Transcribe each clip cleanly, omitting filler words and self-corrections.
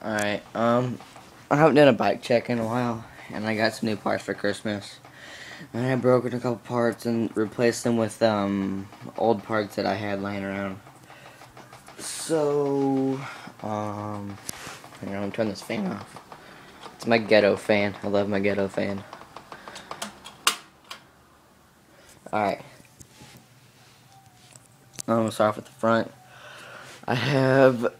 Alright, I haven't done a bike check in a while, and I got some new parts for Christmas. And I broke in a couple parts and replaced them with, old parts that I had laying around. So, hang on, I'm turn this fan off. It's my ghetto fan. I love my ghetto fan. Alright. I'm gonna start off with the front. I have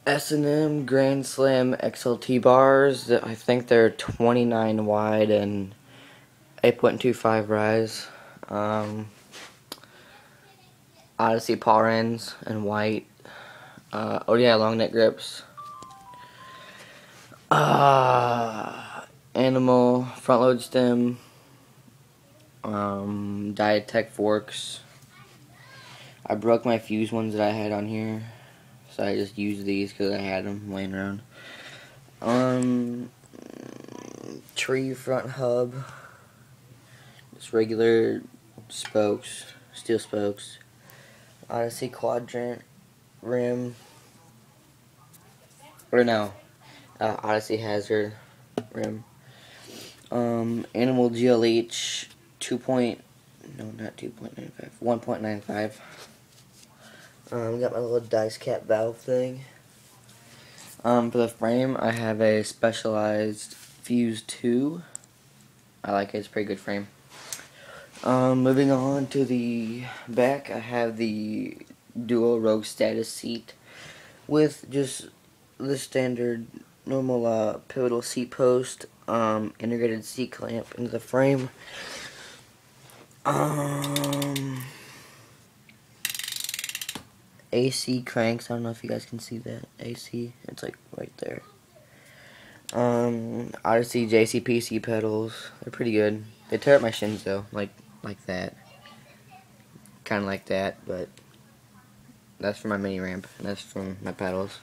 S&M Grand Slam XLT bars. I think they're 29 wide and 8.25 rise. Odyssey paw ends in white. ODI long neck grips. Animal front load stem. Diatech forks. I broke my fuse ones that I had on here, so I just used these because I had them laying around. Tree front hub. Just regular spokes, steel spokes. Odyssey quadrant rim. Or no, Odyssey hazard rim. Animal GLH 1.95. Got my little dice cap valve thing. For the frame, I have a Specialized Fuse 2. I like it, it's a pretty good frame. Moving on to the back, I have the Duo Rogue Status seat with just the standard normal pivotal seat post, integrated seat clamp into the frame. AC cranks, I don't know if you guys can see that. AC, it's like right there. Odyssey JCPC pedals, they're pretty good. They tear up my shins though, like that. Kinda like that, but that's for my mini ramp, and that's from my pedals.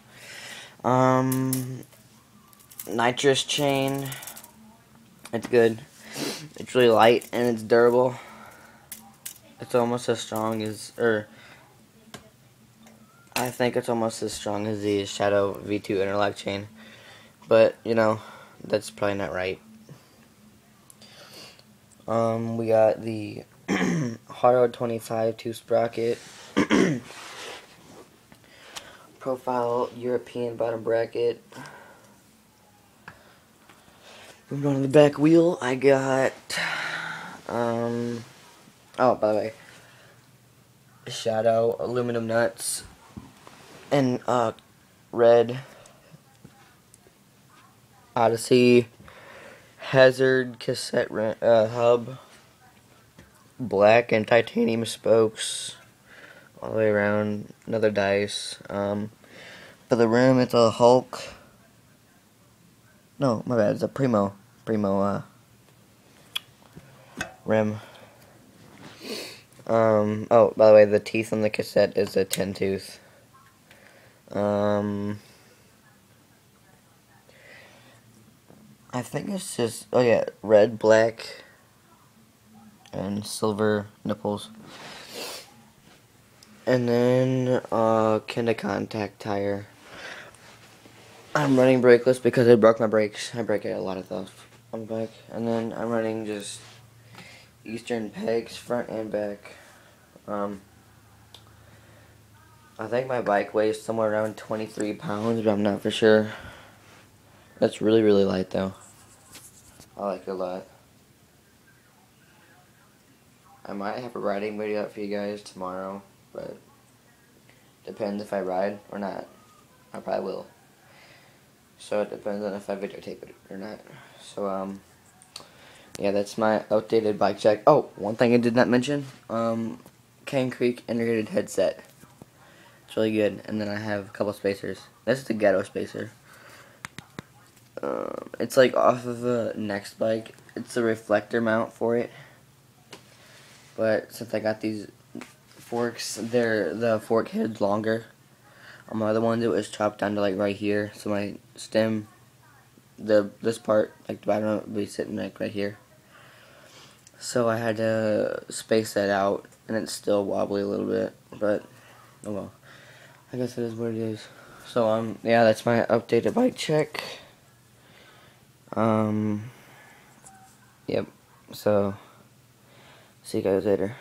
Nitrous chain, it's good. It's really light and it's durable. It's almost as strong as, I think it's almost as strong as the Shadow V2 interlock chain, but you know, that's probably not right. We got the Haro 25 2 sprocket, profile European bottom bracket. Moving on to the back wheel, I got, oh, by the way, Shadow aluminum nuts and red Odyssey hazard cassette hub, black and titanium spokes all the way around, another dice. For the rim, it's a Hulk. No, my bad, it's a Primo rim. Oh, by the way, the teeth on the cassette is a 10 tooth. I think it's just, oh yeah, red, black, and silver nipples. And then, Kenda contact tire. I'm running brakeless because I broke my brakes. I break a lot of stuff on the bike. And then I'm running just Eastern pegs, front and back. I think my bike weighs somewhere around 23 pounds, but I'm not for sure. That's really, really light though. I like it a lot. I might have a riding video up for you guys tomorrow, but depends if I ride or not. I probably will. So it depends on if I videotape it or not. So, yeah, that's my outdated bike check. Oh, one thing I did not mention, Cane Creek integrated headset. It's really good. And then I have a couple spacers. This is the ghetto spacer. It's like off of a Next bike. It's a reflector mount for it. But since I got these forks, the fork head's longer. On my other ones, it was chopped down to like right here. So my stem, this part, like the bottom, would be sitting like right here. So I had to space that out, and it's still wobbly a little bit. But oh well. I guess it is what it is. So yeah, that's my updated bike check. Yep. So see you guys later.